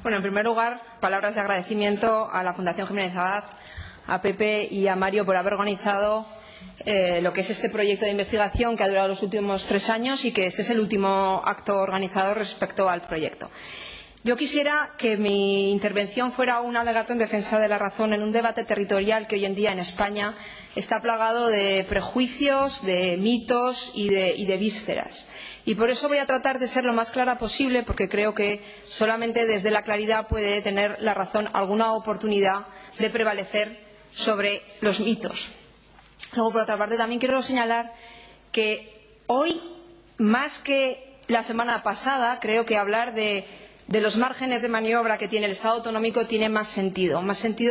Bueno, en primer lugar, palabras de agradecimiento a la Fundación Jiménez Abad, a Pepe y a Mario por haber organizado lo que es este proyecto de investigación que ha durado los últimos 3 años y que este es el último acto organizado respecto al proyecto. Yo quisiera que mi intervención fuera un alegato en defensa de la razón en un debate territorial que hoy en día en España está plagado de prejuicios, de mitos y de vísceras. Y por eso voy a tratar de ser lo más clara posible, porque creo que solamente desde la claridad puede tener la razón alguna oportunidad de prevalecer sobre los mitos. Luego, por otra parte, también quiero señalar que hoy, más que la semana pasada, creo que hablar de los márgenes de maniobra que tiene el Estado autonómico tiene más sentido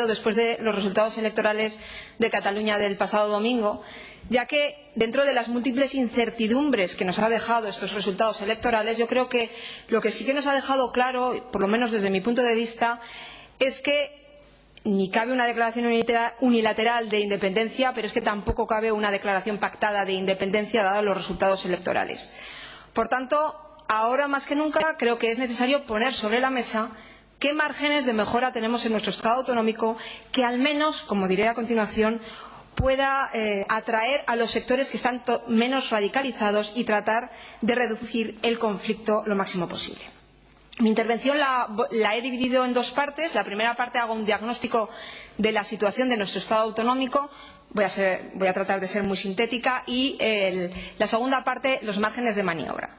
después de los resultados electorales de Cataluña del pasado domingo, ya que dentro de las múltiples incertidumbres que nos ha dejado estos resultados electorales, yo creo que lo que sí que nos ha dejado claro, por lo menos desde mi punto de vista, es que ni cabe una declaración unilateral de independencia, pero es que tampoco cabe una declaración pactada de independencia dados los resultados electorales. Por tanto, ahora más que nunca creo que es necesario poner sobre la mesa qué márgenes de mejora tenemos en nuestro Estado autonómico que al menos, como diré a continuación, pueda atraer a los sectores que están menos radicalizados y tratar de reducir el conflicto lo máximo posible. Mi intervención la he dividido en 2 partes. La primera parte hago un diagnóstico de la situación de nuestro Estado autonómico. Voy a tratar de ser muy sintética. Y la segunda parte, los márgenes de maniobra.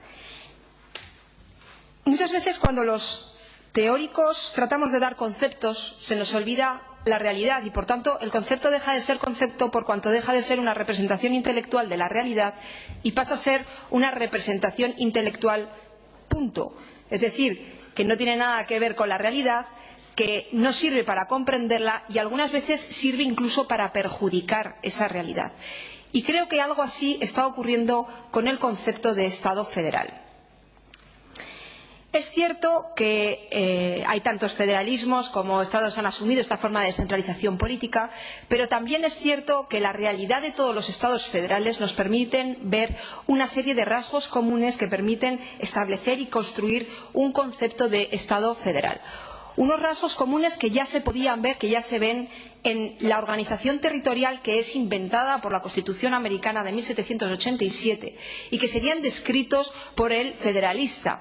Muchas veces cuando los teóricos tratamos de dar conceptos se nos olvida la realidad y, por tanto, el concepto deja de ser concepto por cuanto deja de ser una representación intelectual de la realidad y pasa a ser una representación intelectual, punto. Es decir, que no tiene nada que ver con la realidad, que no sirve para comprenderla y algunas veces sirve incluso para perjudicar esa realidad. Y creo que algo así está ocurriendo con el concepto de Estado federal. Es cierto que hay tantos federalismos como Estados han asumido esta forma de descentralización política, pero también es cierto que la realidad de todos los Estados federales nos permiten ver una serie de rasgos comunes que permiten establecer y construir un concepto de Estado federal. Unos rasgos comunes que ya se podían ver, que ya se ven en la organización territorial que es inventada por la Constitución americana de 1787 y que serían descritos por el federalista.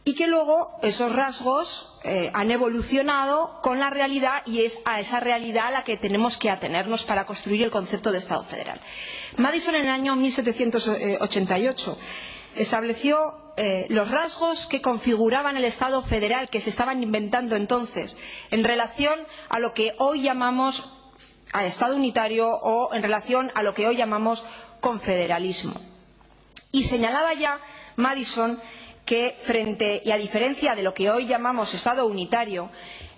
Y que luego esos rasgos han evolucionado con la realidad y es a esa realidad a la que tenemos que atenernos para construir el concepto de Estado federal. Madison en el año 1788 estableció los rasgos que configuraban el Estado federal que se estaban inventando entonces en relación a lo que hoy llamamos Estado unitario o en relación a lo que hoy llamamos confederalismo. Y señalaba ya Madison que frente y a diferencia de lo que hoy llamamos Estado unitario,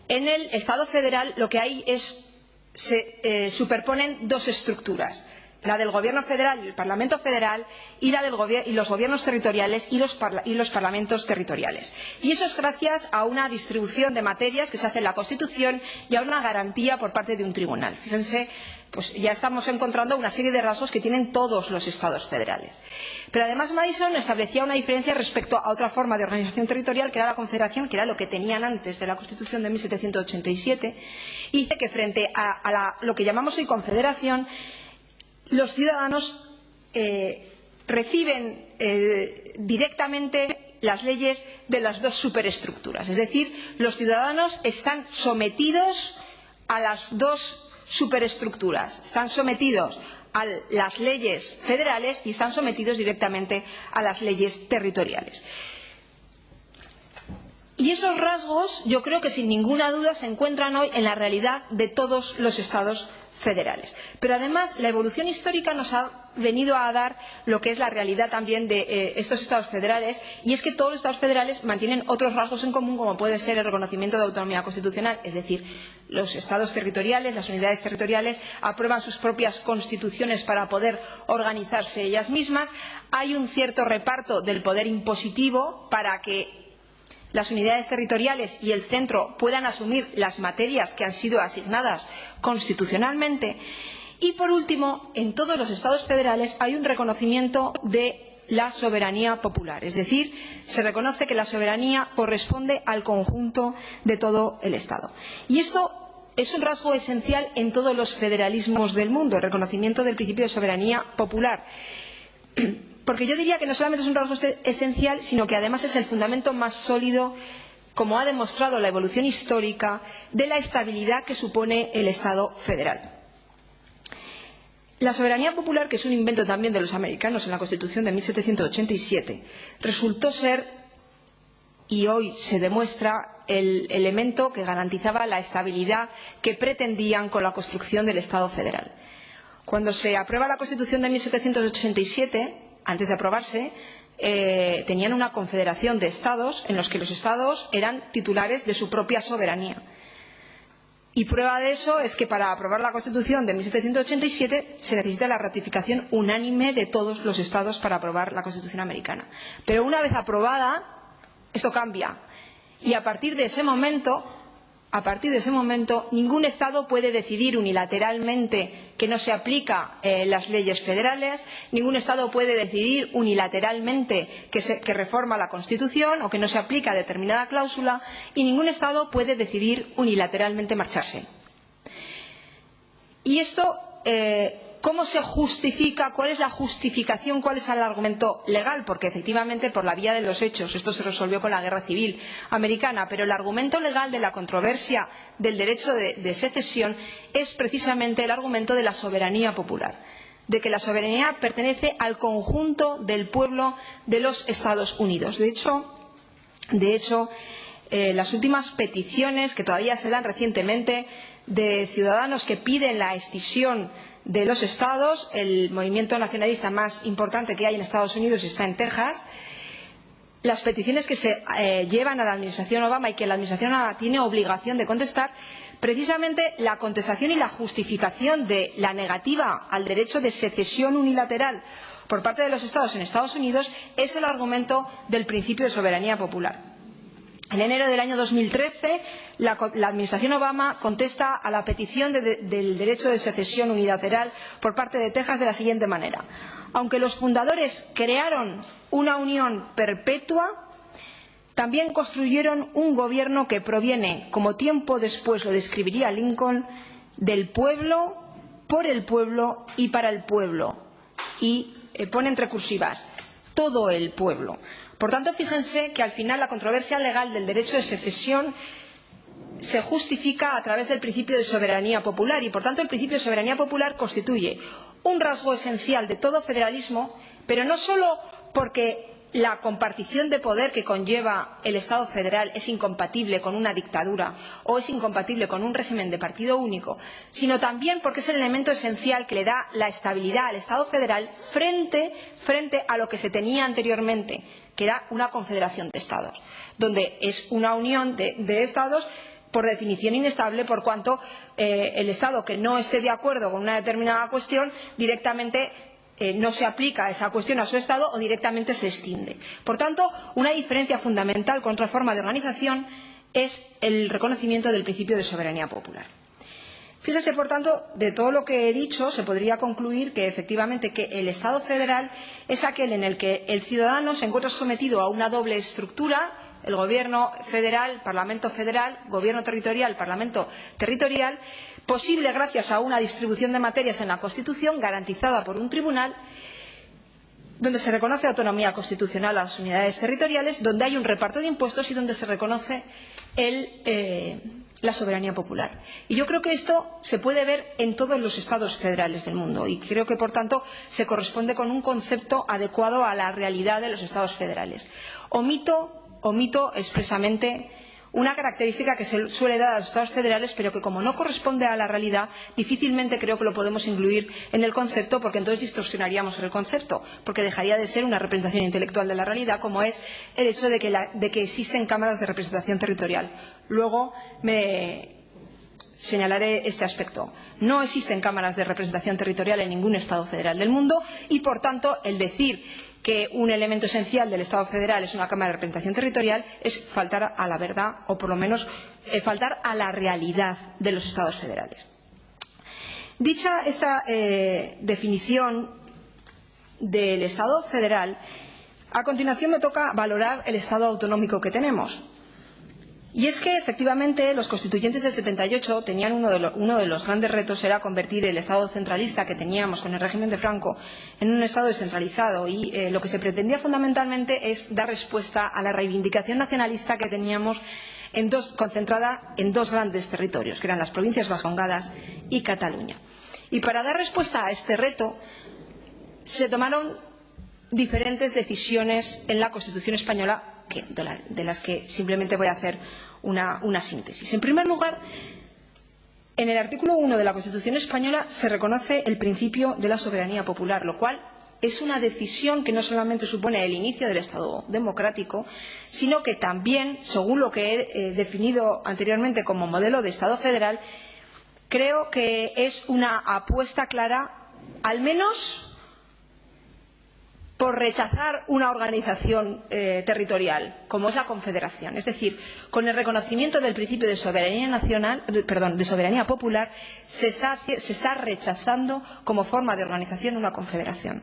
en el Estado federal lo que hay es se superponen 2 estructuras, la del Gobierno federal y el Parlamento federal y la del los gobiernos territoriales y los parlamentos territoriales. Y eso es gracias a una distribución de materias que se hace en la Constitución y a una garantía por parte de un tribunal. Fíjense, pues ya estamos encontrando una serie de rasgos que tienen todos los Estados federales. Pero además Madison establecía una diferencia respecto a otra forma de organización territorial que era la confederación, que era lo que tenían antes de la Constitución de 1787, y dice que frente a lo que llamamos hoy confederación, los ciudadanos reciben directamente las leyes de las 2 superestructuras. Es decir, los ciudadanos están sometidos a las 2 superestructuras. Están sometidos a las leyes federales y están sometidos directamente a las leyes territoriales. Y esos rasgos yo creo que sin ninguna duda se encuentran hoy en la realidad de todos los Estados federales. Pero además la evolución histórica nos ha venido a dar lo que es la realidad también de estos Estados federales, y es que todos los Estados federales mantienen otros rasgos en común, como puede ser el reconocimiento de autonomía constitucional, es decir, los Estados territoriales, las unidades territoriales aprueban sus propias constituciones para poder organizarse ellas mismas, hay un cierto reparto del poder impositivo para que las unidades territoriales y el centro puedan asumir las materias que han sido asignadas constitucionalmente. Y, por último, en todos los Estados federales hay un reconocimiento de la soberanía popular. Es decir, se reconoce que la soberanía corresponde al conjunto de todo el Estado. Y esto es un rasgo esencial en todos los federalismos del mundo, el reconocimiento del principio de soberanía popular. Porque yo diría que no solamente es un rasgo esencial, sino que además es el fundamento más sólido, como ha demostrado la evolución histórica, de la estabilidad que supone el Estado federal. La soberanía popular, que es un invento también de los americanos en la Constitución de 1787, resultó ser, y hoy se demuestra, el elemento que garantizaba la estabilidad que pretendían con la construcción del Estado federal. Cuando se aprueba la Constitución de 1787, antes de aprobarse, tenían una confederación de estados en los que los estados eran titulares de su propia soberanía. Y prueba de eso es que para aprobar la Constitución de 1787 se necesita la ratificación unánime de todos los estados para aprobar la Constitución americana. Pero una vez aprobada, esto cambia. Y a partir de ese momento, ningún Estado puede decidir unilateralmente que no se aplica las leyes federales, ningún Estado puede decidir unilateralmente que reforma la Constitución o que no se aplica determinada cláusula, y ningún Estado puede decidir unilateralmente marcharse. Y esto, ¿cómo se justifica? ¿Cuál es la justificación? ¿Cuál es el argumento legal? Porque efectivamente, por la vía de los hechos, esto se resolvió con la Guerra Civil Americana, pero el argumento legal de la controversia del derecho de secesión es precisamente el argumento de la soberanía popular, de que la soberanía pertenece al conjunto del pueblo de los Estados Unidos. De hecho, las últimas peticiones que todavía se dan recientemente de ciudadanos que piden la escisión de los estados, el movimiento nacionalista más importante que hay en Estados Unidos está en Texas. Las peticiones que se llevan a la administración Obama y que la administración Obama tiene obligación de contestar, precisamente la contestación y la justificación de la negativa al derecho de secesión unilateral por parte de los estados en Estados Unidos es el argumento del principio de soberanía popular. En enero del año 2013, la administración Obama contesta a la petición del derecho de secesión unilateral por parte de Texas de la siguiente manera: aunque los fundadores crearon una unión perpetua, también construyeron un gobierno que proviene, como tiempo después lo describiría Lincoln, del pueblo, por el pueblo y para el pueblo. Y pone entre cursivas, todo el pueblo. Por tanto, fíjense que al final la controversia legal del derecho de secesión se justifica a través del principio de soberanía popular y, por tanto, el principio de soberanía popular constituye un rasgo esencial de todo federalismo, pero no solo porque la compartición de poder que conlleva el Estado federal es incompatible con una dictadura o es incompatible con un régimen de partido único, sino también porque es el elemento esencial que le da la estabilidad al Estado federal frente a lo que se tenía anteriormente, que era una confederación de Estados, donde es una unión de Estados por definición inestable, por cuanto el Estado que no esté de acuerdo con una determinada cuestión directamente no se aplica esa cuestión a su Estado o directamente se extiende. Por tanto, una diferencia fundamental con otra forma de organización es el reconocimiento del principio de soberanía popular. Fíjese, por tanto, de todo lo que he dicho, se podría concluir que efectivamente que el Estado federal es aquel en el que el ciudadano se encuentra sometido a una doble estructura: el gobierno federal, parlamento federal, gobierno territorial, parlamento territorial, posible gracias a una distribución de materias en la Constitución garantizada por un tribunal, donde se reconoce autonomía constitucional a las unidades territoriales, donde hay un reparto de impuestos y donde se reconoce la soberanía popular. Y yo creo que esto se puede ver en todos los estados federales del mundo y creo que, por tanto, se corresponde con un concepto adecuado a la realidad de los estados federales. Omito expresamente una característica que se suele dar a los estados federales, pero que, como no corresponde a la realidad, difícilmente creo que lo podemos incluir en el concepto, porque entonces distorsionaríamos el concepto, porque dejaría de ser una representación intelectual de la realidad, como es el hecho de que existen cámaras de representación territorial. Luego me señalaré este aspecto. No existen cámaras de representación territorial en ningún estado federal del mundo y, por tanto, el decir que un elemento esencial del Estado federal es una Cámara de Representación Territorial es faltar a la verdad, o por lo menos faltar a la realidad de los Estados federales. Dicha esta definición del Estado federal, a continuación me toca valorar el Estado autonómico que tenemos. Y es que, efectivamente, los constituyentes del 78 tenían uno de los grandes retos era convertir el Estado centralista que teníamos con el régimen de Franco en un Estado descentralizado. Y lo que se pretendía fundamentalmente es dar respuesta a la reivindicación nacionalista que teníamos concentrada en dos grandes territorios, que eran las provincias vascongadas y Cataluña. Y para dar respuesta a este reto se tomaron diferentes decisiones en la Constitución española, de las que simplemente voy a hacer una síntesis. En primer lugar, en el artículo 1 de la Constitución española se reconoce el principio de la soberanía popular, lo cual es una decisión que no solamente supone el inicio del Estado democrático, sino que también, según lo que he definido anteriormente como modelo de Estado federal, creo que es una apuesta clara, al menos por rechazar una organización territorial, como es la Confederación. Es decir, con el reconocimiento del principio de soberanía de soberanía popular, se está rechazando como forma de organización una confederación.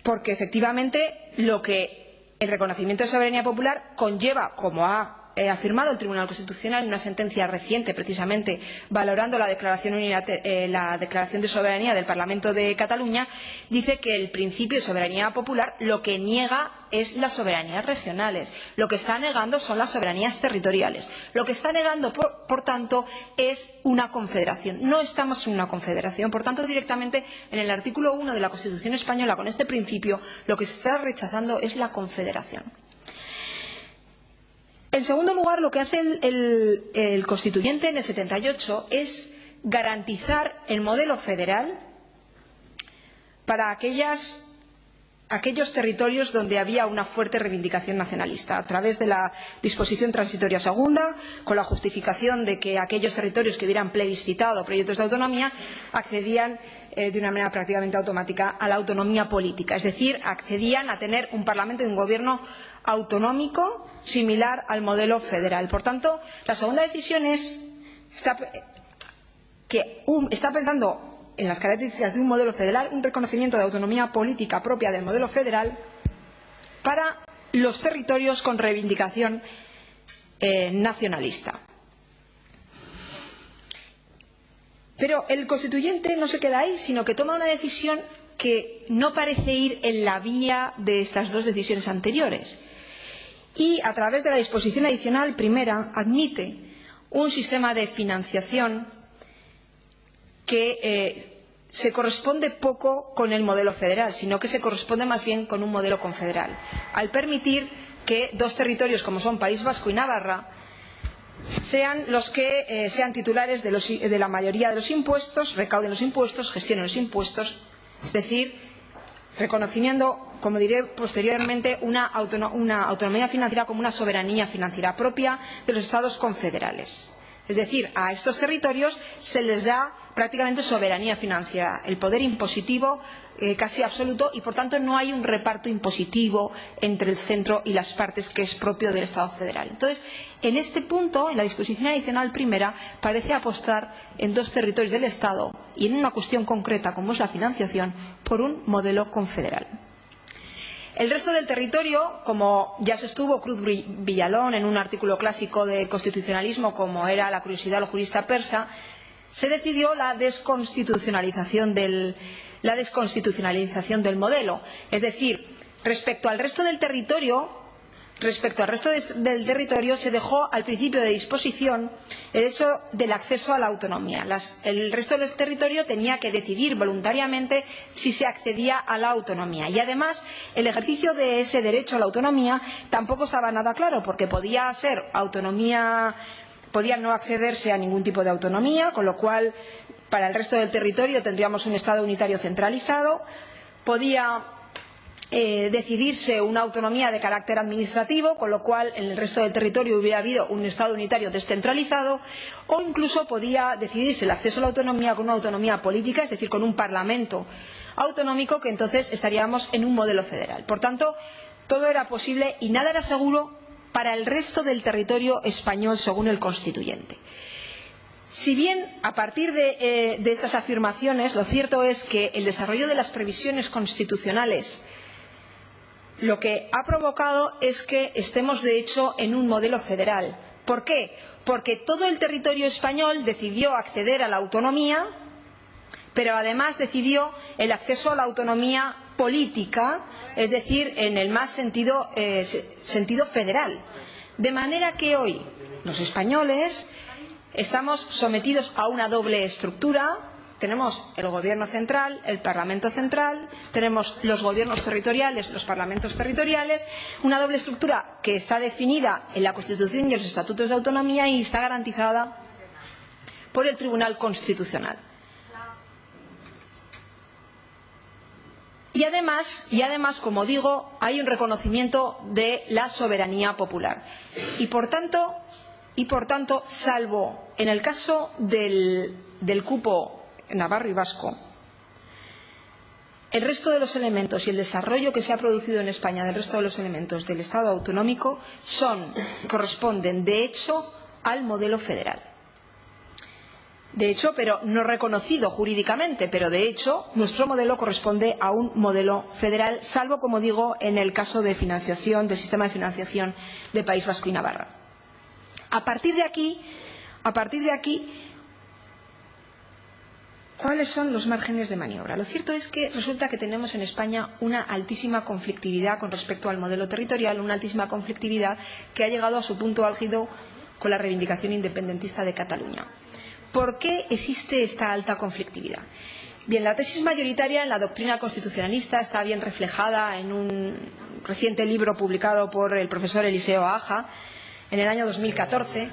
Porque, efectivamente, lo que el reconocimiento de soberanía popular conlleva, como ha afirmado el Tribunal Constitucional en una sentencia reciente, precisamente valorando la declaración de soberanía del Parlamento de Cataluña, dice que el principio de soberanía popular lo que niega es las soberanías regionales, lo que está negando son las soberanías territoriales, lo que está negando, por tanto, es una confederación. No estamos en una confederación, por tanto, directamente en el artículo 1 de la Constitución española, con este principio, lo que se está rechazando es la confederación. En segundo lugar, lo que hace el constituyente en el 78 es garantizar el modelo federal para aquellos territorios donde había una fuerte reivindicación nacionalista, a través de la disposición transitoria segunda, con la justificación de que aquellos territorios que hubieran plebiscitado proyectos de autonomía accedían de una manera prácticamente automática a la autonomía política, es decir, accedían a tener un Parlamento y un Gobierno autonómico similar al modelo federal. Por tanto, la segunda decisión es que está pensando en las características de un modelo federal, un reconocimiento de autonomía política propia del modelo federal para los territorios con reivindicación nacionalista. Pero el constituyente no se queda ahí, sino que toma una decisión que no parece ir en la vía de estas dos decisiones anteriores. Y, a través de la disposición adicional primera, admite un sistema de financiación que se corresponde poco con el modelo federal, sino que se corresponde más bien con un modelo confederal, al permitir que dos territorios como son País Vasco y Navarra sean los que sean titulares de la mayoría de los impuestos, recauden los impuestos, gestionen los impuestos, es decir, reconociendo, como diré posteriormente, una autonomía financiera como una soberanía financiera propia de los Estados confederales. Es decir, a estos territorios se les da prácticamente soberanía financiera, el poder impositivo casi absoluto, y por tanto no hay un reparto impositivo entre el centro y las partes que es propio del Estado federal. Entonces, en este punto, en la disposición adicional primera, parece apostar en dos territorios del Estado y en una cuestión concreta como es la financiación por un modelo confederal. El resto del territorio, como ya sostuvo Cruz Villalón en un artículo clásico de constitucionalismo como era La curiosidad del jurista persa, se decidió la desconstitucionalización del modelo. Es decir, respecto al resto del territorio se dejó al principio de disposición el hecho del acceso a la autonomía. El resto del territorio tenía que decidir voluntariamente si se accedía a la autonomía. Y además, el ejercicio de ese derecho a la autonomía tampoco estaba nada claro, porque podía no accederse a ningún tipo de autonomía, con lo cual para el resto del territorio tendríamos un Estado unitario centralizado, podía decidirse una autonomía de carácter administrativo, con lo cual en el resto del territorio hubiera habido un Estado unitario descentralizado, o incluso podía decidirse el acceso a la autonomía con una autonomía política, es decir, con un Parlamento autonómico, que entonces estaríamos en un modelo federal. Por tanto, todo era posible y nada era seguro para el resto del territorio español según el constituyente. Si bien, a partir de estas afirmaciones, lo cierto es que el desarrollo de las previsiones constitucionales lo que ha provocado es que estemos, de hecho, en un modelo federal. ¿Por qué? Porque todo el territorio español decidió acceder a la autonomía, pero además decidió el acceso a la autonomía política, es decir, en el más sentido federal. De manera que hoy los españoles estamos sometidos a una doble estructura. Tenemos el gobierno central, el parlamento central, tenemos los gobiernos territoriales, los parlamentos territoriales, una doble estructura que está definida en la Constitución y en los estatutos de autonomía y está garantizada por el Tribunal Constitucional. Y además, como digo, hay un reconocimiento de la soberanía popular. Y por tanto, salvo en el caso del cupo navarro y vasco, el resto de los elementos y el desarrollo que se ha producido en España del resto de los elementos del Estado autonómico corresponden, de hecho, al modelo federal. De hecho, pero no reconocido jurídicamente, pero de hecho nuestro modelo corresponde a un modelo federal, salvo, como digo, en el caso de financiación, del sistema de financiación de País Vasco y Navarra. A partir de aquí, ¿cuáles son los márgenes de maniobra? Lo cierto es que resulta que tenemos en España una altísima conflictividad con respecto al modelo territorial, una altísima conflictividad que ha llegado a su punto álgido con la reivindicación independentista de Cataluña. ¿Por qué existe esta alta conflictividad? Bien, la tesis mayoritaria en la doctrina constitucionalista está bien reflejada en un reciente libro publicado por el profesor Eliseo Aja en el año 2014,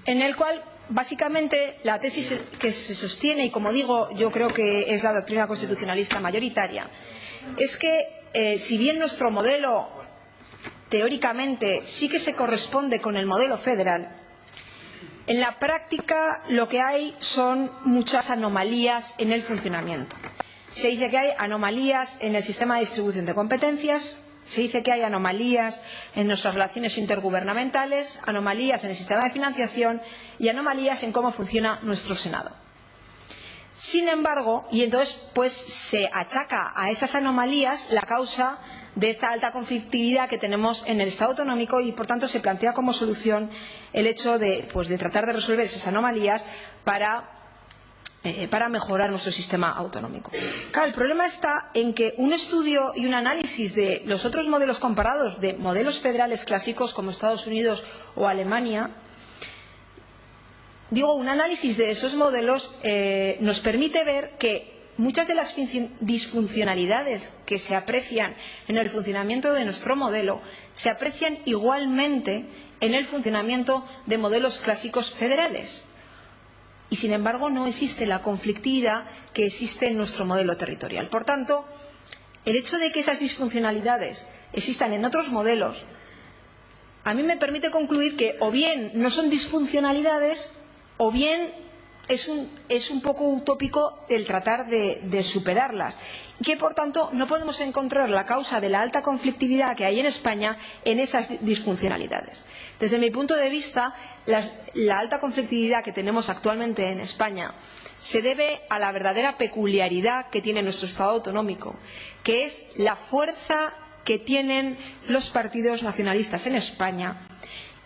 en el cual básicamente la tesis que se sostiene, y como digo, yo creo que es la doctrina constitucionalista mayoritaria, es que si bien nuestro modelo teóricamente sí que se corresponde con el modelo federal, en la práctica lo que hay son muchas anomalías en el funcionamiento. Se dice que hay anomalías en el sistema de distribución de competencias, se dice que hay anomalías en nuestras relaciones intergubernamentales, anomalías en el sistema de financiación y anomalías en cómo funciona nuestro Senado. Sin embargo, y entonces pues se achaca a esas anomalías la causa de esta alta conflictividad que tenemos en el Estado autonómico y, por tanto, se plantea como solución el hecho de tratar de resolver esas anomalías para mejorar nuestro sistema autonómico. Claro, el problema está en que un estudio y un análisis de los otros modelos comparados de modelos federales clásicos como Estados Unidos o Alemania, un análisis de esos modelos nos permite ver que muchas de las disfuncionalidades que se aprecian en el funcionamiento de nuestro modelo se aprecian igualmente en el funcionamiento de modelos clásicos federales. Y, sin embargo, no existe la conflictividad que existe en nuestro modelo territorial. Por tanto, el hecho de que esas disfuncionalidades existan en otros modelos a mí me permite concluir que o bien no son disfuncionalidades o bien es un poco utópico el tratar de superarlas y que, por tanto, no podemos encontrar la causa de la alta conflictividad que hay en España en esas disfuncionalidades. Desde mi punto de vista, la alta conflictividad que tenemos actualmente en España se debe a la verdadera peculiaridad que tiene nuestro Estado autonómico, que es la fuerza que tienen los partidos nacionalistas en España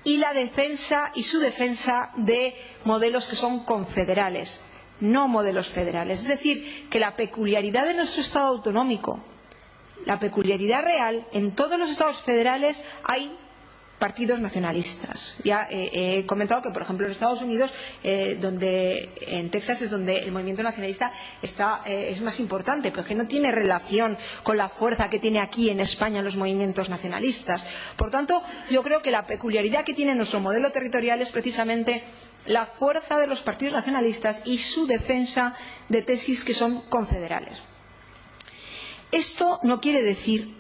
y la defensa y su defensa de modelos que son confederales, no modelos federales. Es decir, que la peculiaridad de nuestro Estado autonómico, la peculiaridad real, en todos los estados federales hay partidos nacionalistas. Ya he comentado que, por ejemplo, en Estados Unidos, en Texas es donde el movimiento nacionalista es más importante, pero que no tiene relación con la fuerza que tiene aquí en España los movimientos nacionalistas. Por tanto, yo creo que la peculiaridad que tiene nuestro modelo territorial es precisamente la fuerza de los partidos nacionalistas y su defensa de tesis que son confederales. Esto no quiere decir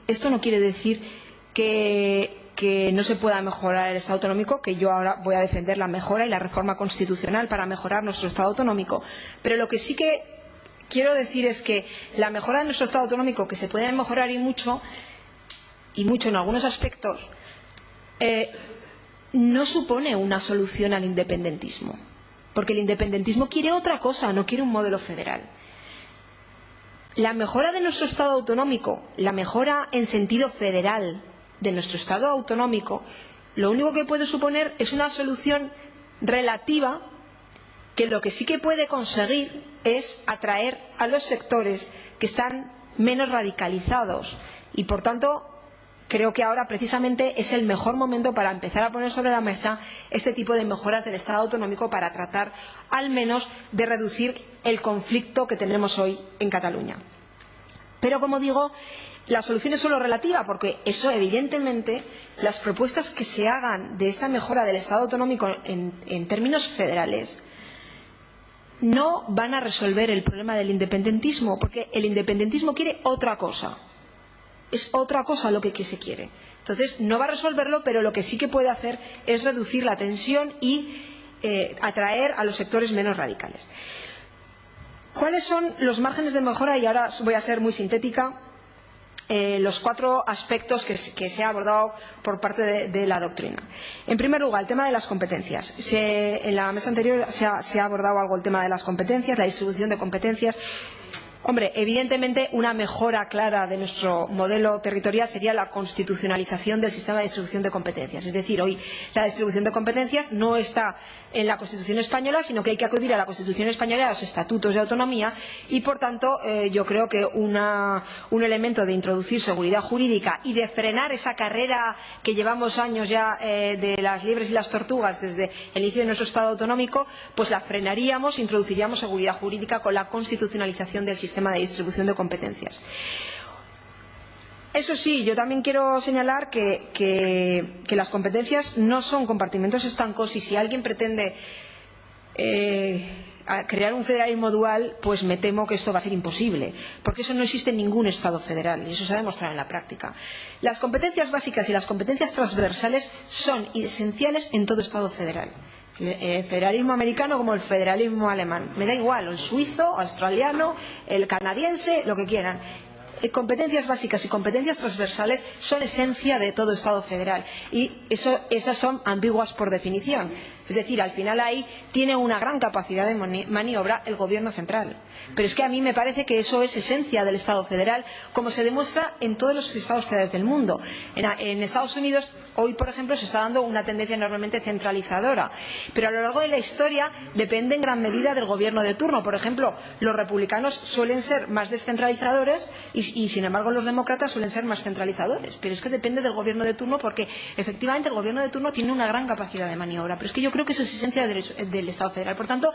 que no se pueda mejorar el Estado autonómico, que yo ahora voy a defender la mejora y la reforma constitucional para mejorar nuestro Estado autonómico. Pero lo que sí que quiero decir es que la mejora de nuestro Estado autonómico, que se puede mejorar y mucho en algunos aspectos, no supone una solución al independentismo. porque el independentismo quiere otra cosa, no quiere un modelo federal. La mejora de nuestro Estado autonómico, la mejora en sentido federal de nuestro Estado autonómico, lo único que puede suponer es una solución relativa que lo que sí que puede conseguir es atraer a los sectores que están menos radicalizados y, por tanto, creo que ahora precisamente es el mejor momento para empezar a poner sobre la mesa este tipo de mejoras del Estado autonómico para tratar al menos de reducir el conflicto que tenemos hoy en Cataluña. Pero, como digo, la solución es solo relativa, porque eso, evidentemente, las propuestas que se hagan de esta mejora del Estado autonómico en términos federales no van a resolver el problema del independentismo, porque el independentismo quiere otra cosa. Es otra cosa lo que se quiere. Entonces, no va a resolverlo, pero lo que sí que puede hacer es reducir la tensión y atraer a los sectores menos radicales. ¿Cuáles son los márgenes de mejora? Y ahora voy a ser muy sintética. Los 4 aspectos que se ha abordado por parte de la doctrina. En primer lugar, el tema de las competencias. En la mesa anterior se ha abordado algo el tema de las competencias, la distribución de competencias. Hombre, evidentemente una mejora clara de nuestro modelo territorial sería la constitucionalización del sistema de distribución de competencias. Es decir, hoy la distribución de competencias no está en la Constitución española, sino que hay que acudir a la Constitución española y a los estatutos de autonomía y, por tanto, yo creo que un elemento de introducir seguridad jurídica y de frenar esa carrera que llevamos años ya de las liebres y las tortugas desde el inicio de nuestro Estado autonómico, pues la frenaríamos, introduciríamos seguridad jurídica con la constitucionalización del sistema de distribución de competencias. Eso sí, yo también quiero señalar que las competencias no son compartimentos estancos y si alguien pretende crear un federalismo dual, pues me temo que esto va a ser imposible, porque eso no existe en ningún Estado federal y eso se ha demostrado en la práctica. Las competencias básicas y las competencias transversales son esenciales en todo Estado federal. El federalismo americano como el federalismo alemán. Me da igual, el suizo, australiano, el canadiense, lo que quieran. Competencias básicas y competencias transversales son esencia de todo Estado federal y esas son ambiguas por definición. Es decir, al final ahí tiene una gran capacidad de maniobra el Gobierno central. Pero es que a mí me parece que eso es esencia del Estado federal, como se demuestra en todos los Estados federales del mundo. En Estados Unidos, hoy, por ejemplo, se está dando una tendencia enormemente centralizadora. Pero a lo largo de la historia depende en gran medida del Gobierno de turno. Por ejemplo, los republicanos suelen ser más descentralizadores y sin embargo, los demócratas suelen ser más centralizadores. Pero es que depende del Gobierno de turno porque, efectivamente, el Gobierno de turno tiene una gran capacidad de maniobra. Pero es que yo creo que eso es esencia del Estado federal. Por tanto,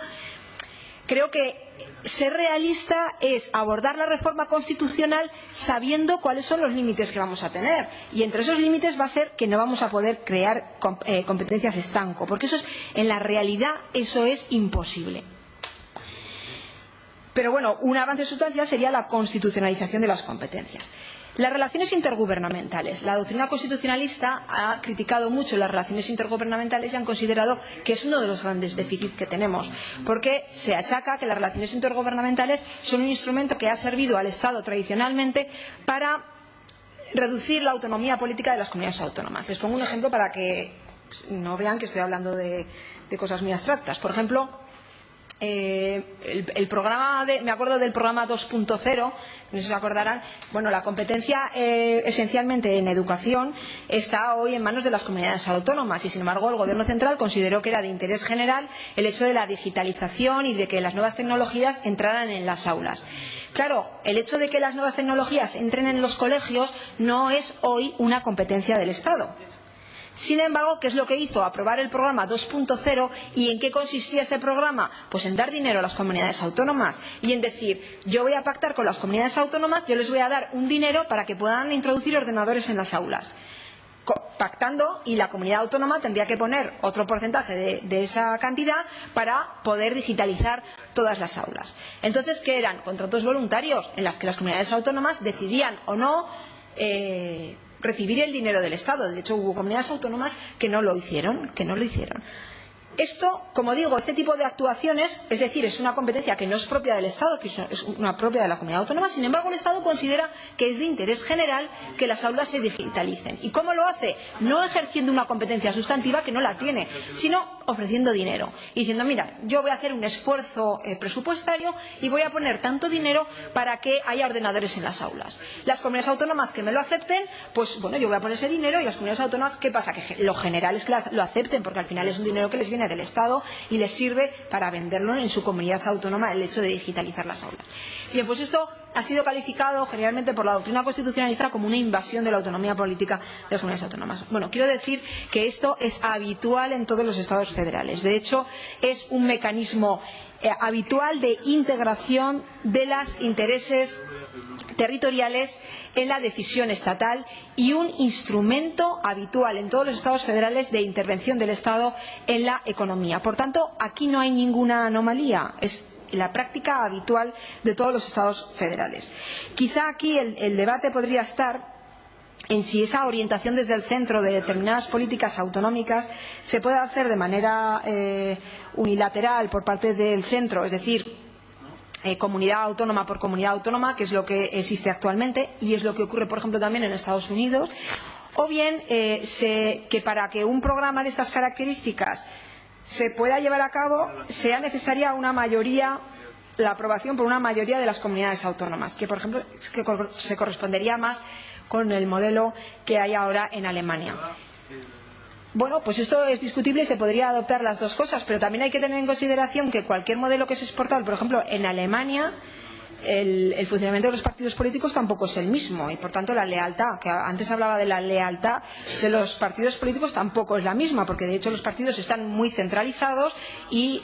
creo que ser realista es abordar la reforma constitucional sabiendo cuáles son los límites que vamos a tener. Y entre esos límites va a ser que no vamos a poder crear competencias estanco, porque eso es, en la realidad eso es imposible. Pero bueno, un avance sustancial sería la constitucionalización de las competencias. Las relaciones intergubernamentales. La doctrina constitucionalista ha criticado mucho las relaciones intergubernamentales y han considerado que es uno de los grandes déficits que tenemos, porque se achaca que las relaciones intergubernamentales son un instrumento que ha servido al Estado tradicionalmente para reducir la autonomía política de las comunidades autónomas. Les pongo un ejemplo para que no vean que estoy hablando de cosas muy abstractas. Por ejemplo, el programa me acuerdo del programa 2.0, no sé si se acordarán. Bueno, la competencia esencialmente en educación está hoy en manos de las comunidades autónomas y, sin embargo, el Gobierno central consideró que era de interés general el hecho de la digitalización y de que las nuevas tecnologías entraran en las aulas. Claro, el hecho de que las nuevas tecnologías entren en los colegios no es hoy una competencia del Estado. Sin embargo, ¿qué es lo que hizo? Aprobar el programa 2.0. ¿Y en qué consistía ese programa? Pues en dar dinero a las comunidades autónomas y en decir, yo voy a pactar con las comunidades autónomas, yo les voy a dar un dinero para que puedan introducir ordenadores en las aulas. Pactando, y la comunidad autónoma tendría que poner otro porcentaje de esa cantidad para poder digitalizar todas las aulas. Entonces, ¿qué eran? Contratos voluntarios en los que las comunidades autónomas decidían o no recibir el dinero del Estado. De hecho, hubo comunidades autónomas que no lo hicieron, Esto, como digo, este tipo de actuaciones, es decir, es una competencia que no es propia del Estado, que es una propia de la comunidad autónoma. Sin embargo, el Estado considera que es de interés general que las aulas se digitalicen. ¿Y cómo lo hace? No ejerciendo una competencia sustantiva, que no la tiene, sino ofreciendo dinero y diciendo: mira, yo voy a hacer un esfuerzo presupuestario y voy a poner tanto dinero para que haya ordenadores en las aulas. Las comunidades autónomas que me lo acepten, pues bueno, yo voy a poner ese dinero, y las comunidades autónomas, ¿qué pasa? Que lo general es que lo acepten, porque al final es un dinero que les viene del Estado y les sirve para venderlo en su comunidad autónoma, el hecho de digitalizar las aulas. Bien, pues esto ha sido calificado generalmente por la doctrina constitucionalista como una invasión de la autonomía política de las comunidades autónomas. Bueno, quiero decir que esto es habitual en todos los estados federales. De hecho, es un mecanismo habitual de integración de los intereses territoriales en la decisión estatal y un instrumento habitual en todos los estados federales de intervención del Estado en la economía. Por tanto, aquí no hay ninguna anomalía. Es la práctica habitual de todos los estados federales. Quizá aquí el debate podría estar en si esa orientación desde el centro de determinadas políticas autonómicas se puede hacer de manera unilateral por parte del centro, es decir, comunidad autónoma por comunidad autónoma, que es lo que existe actualmente y es lo que ocurre, por ejemplo, también en Estados Unidos, o bien que para que un programa de estas características se pueda llevar a cabo sea necesaria una mayoría, la aprobación por una mayoría de las comunidades autónomas, que por ejemplo se correspondería más con el modelo que hay ahora en Alemania. Bueno, pues esto es discutible y se podría adoptar las dos cosas, pero también hay que tener en consideración que cualquier modelo que es exportado, por ejemplo, en Alemania, el funcionamiento de los partidos políticos tampoco es el mismo y, por tanto, la lealtad, que antes hablaba de la lealtad de los partidos políticos, tampoco es la misma, porque de hecho los partidos están muy centralizados y,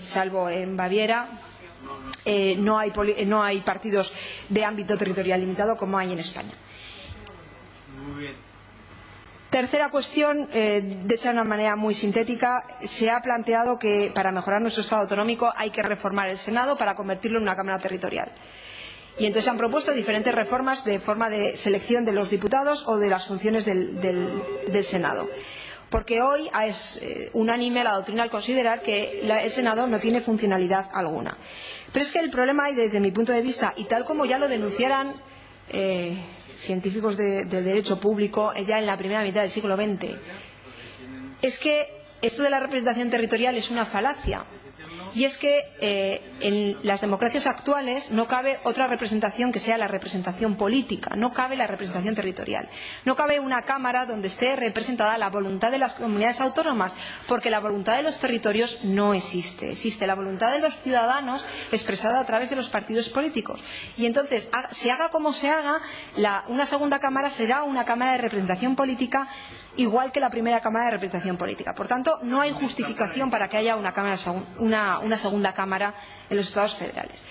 salvo en Baviera, no hay partidos de ámbito territorial limitado como hay en España. Muy bien. Tercera cuestión, hecha de una manera muy sintética, se ha planteado que para mejorar nuestro Estado autonómico hay que reformar el Senado para convertirlo en una Cámara territorial. Y entonces se han propuesto diferentes reformas de forma de selección de los diputados o de las funciones del Senado. Porque hoy es unánime la doctrina al considerar que el Senado no tiene funcionalidad alguna. Pero es que el problema, y desde mi punto de vista, y tal como ya lo denunciaran científicos de derecho público ya en la primera mitad del siglo XX, es que esto de la representación territorial es una falacia. Y es que en las democracias actuales no cabe otra representación que sea la representación política, no cabe la representación territorial. No cabe una Cámara donde esté representada la voluntad de las comunidades autónomas, porque la voluntad de los territorios no existe. Existe la voluntad de los ciudadanos expresada a través de los partidos políticos. Y entonces, se haga como se haga, una segunda Cámara será una Cámara de representación política igual que la primera Cámara de representación política. Por tanto, no hay justificación para que haya una segunda Cámara en los Estados federales.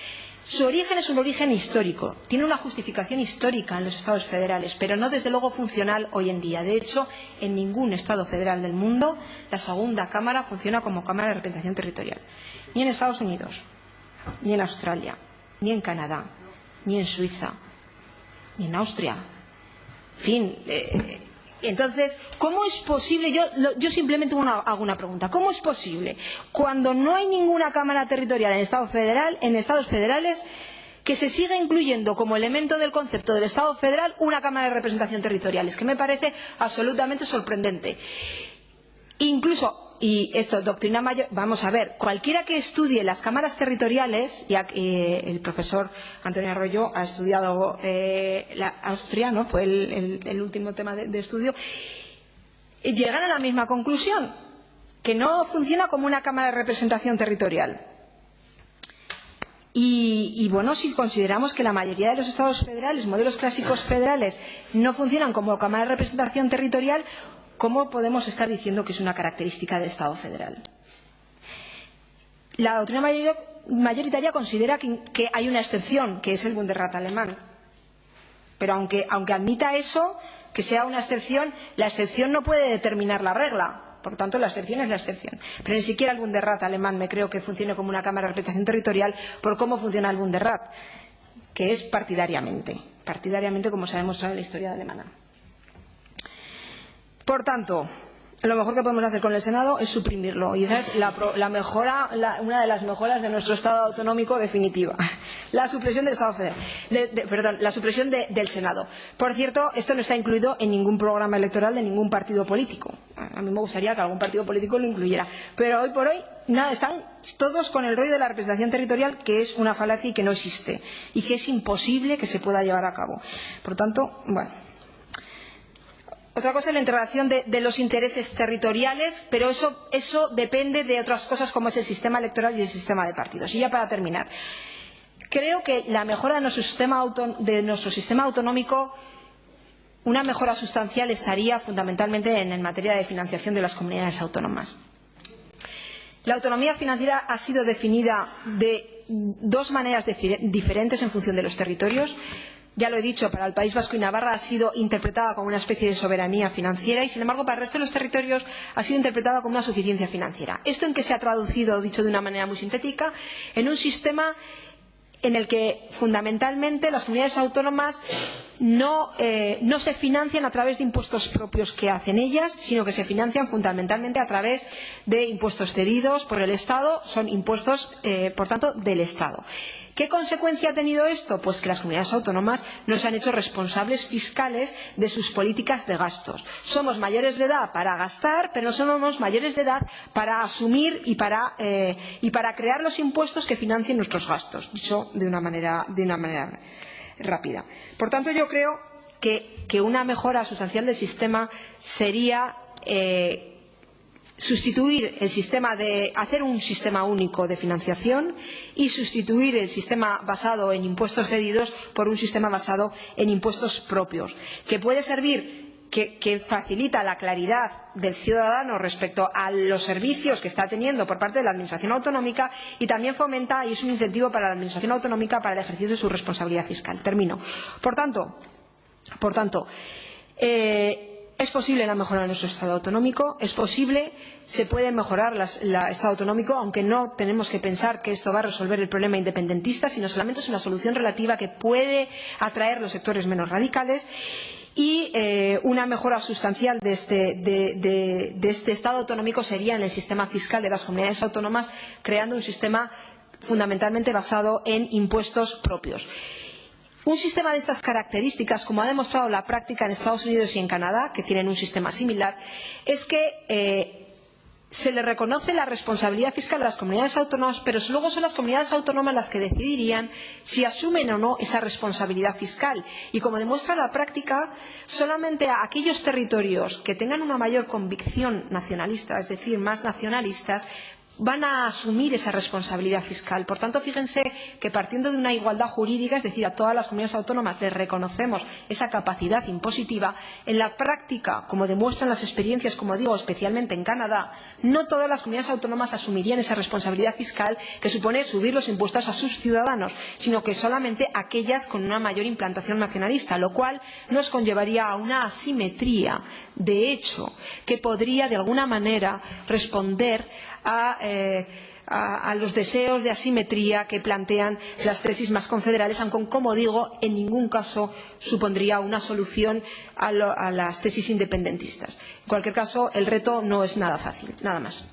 Su origen es un origen histórico, tiene una justificación histórica en los Estados federales, pero no desde luego funcional hoy en día. De hecho, en ningún Estado federal del mundo la segunda Cámara funciona como Cámara de representación territorial. Ni en Estados Unidos, ni en Australia, ni en Canadá, ni en Suiza, ni en Austria. En fin, entonces, ¿cómo es posible? Yo simplemente hago una pregunta. ¿Cómo es posible, cuando no hay ninguna Cámara territorial en Estados federales, que se siga incluyendo como elemento del concepto del Estado federal una Cámara de representación territorial? Es que me parece absolutamente sorprendente. Incluso, y esto, doctrina mayor, vamos a ver, cualquiera que estudie las cámaras territoriales, ya el profesor Antonio Arroyo ha estudiado la Austria, ¿no? Fue el último tema de estudio, y llegan a la misma conclusión, que no funciona como una cámara de representación territorial. Y bueno, si consideramos que la mayoría de los estados federales, modelos clásicos federales, no funcionan como cámara de representación territorial, ¿cómo podemos estar diciendo que es una característica del Estado federal? La doctrina mayoritaria considera que hay una excepción, que es el Bundesrat alemán. Pero aunque admita eso, que sea una excepción, la excepción no puede determinar la regla. Por tanto, la excepción es la excepción. Pero ni siquiera el Bundesrat alemán me creo que funcione como una cámara de representación territorial por cómo funciona el Bundesrat, que es partidariamente, como se ha demostrado en la historia alemana. Por tanto, lo mejor que podemos hacer con el Senado es suprimirlo. Y esa es la mejora, una de las mejoras de nuestro Estado autonómico definitiva. La supresión del Estado federal. La supresión del Senado. Por cierto, esto no está incluido en ningún programa electoral de ningún partido político. A mí me gustaría que algún partido político lo incluyera. Pero hoy por hoy, nada, están todos con el rollo de la representación territorial, que es una falacia y que no existe. Y que es imposible que se pueda llevar a cabo. Por tanto, bueno. Otra cosa es la integración de los intereses territoriales, pero eso depende de otras cosas como es el sistema electoral y el sistema de partidos. Y ya para terminar, creo que la mejora de nuestro sistema autonómico, una mejora sustancial estaría fundamentalmente en materia de financiación de las comunidades autónomas. La autonomía financiera ha sido definida de dos maneras diferentes en función de los territorios. Ya lo he dicho, para el País Vasco y Navarra ha sido interpretada como una especie de soberanía financiera y, sin embargo, para el resto de los territorios ha sido interpretada como una suficiencia financiera. ¿Esto en qué se ha traducido, dicho de una manera muy sintética? En un sistema en el que, fundamentalmente, las comunidades autónomas no se financian a través de impuestos propios que hacen ellas, sino que se financian fundamentalmente a través de impuestos cedidos por el Estado, son impuestos, por tanto, del Estado. ¿Qué consecuencia ha tenido esto? Pues que las comunidades autónomas no se han hecho responsables fiscales de sus políticas de gastos. Somos mayores de edad para gastar, pero no somos mayores de edad para asumir y para crear los impuestos que financien nuestros gastos, dicho de una manera rápida. Por tanto, yo creo que una mejora sustancial del sistema sería sustituir el sistema hacer un sistema único de financiación y sustituir el sistema basado en impuestos cedidos por un sistema basado en impuestos propios, que puede servir, que facilita la claridad del ciudadano respecto a los servicios que está teniendo por parte de la Administración autonómica y también fomenta y es un incentivo para la Administración autonómica para el ejercicio de su responsabilidad fiscal. Termino. Por tanto, es posible la mejora de nuestro Estado autonómico, es posible, se puede mejorar el Estado autonómico, aunque no tenemos que pensar que esto va a resolver el problema independentista, sino solamente es una solución relativa que puede atraer los sectores menos radicales y una mejora sustancial de este Estado autonómico sería en el sistema fiscal de las comunidades autónomas, creando un sistema fundamentalmente basado en impuestos propios. Un sistema de estas características, como ha demostrado la práctica en Estados Unidos y en Canadá, que tienen un sistema similar, es que se le reconoce la responsabilidad fiscal a las comunidades autónomas, pero luego son las comunidades autónomas las que decidirían si asumen o no esa responsabilidad fiscal. Y como demuestra la práctica, solamente a aquellos territorios que tengan una mayor convicción nacionalista, es decir, más nacionalistas, van a asumir esa responsabilidad fiscal. Por tanto, fíjense que partiendo de una igualdad jurídica, es decir, a todas las comunidades autónomas les reconocemos esa capacidad impositiva, en la práctica, como demuestran las experiencias, como digo, especialmente en Canadá, no todas las comunidades autónomas asumirían esa responsabilidad fiscal que supone subir los impuestos a sus ciudadanos, sino que solamente aquellas con una mayor implantación nacionalista, lo cual nos conllevaría a una asimetría de hecho que podría de alguna manera responder a los deseos de asimetría que plantean las tesis más confederales, aunque, como digo, en ningún caso supondría una solución a las tesis independentistas. En cualquier caso, el reto no es nada fácil. Nada más.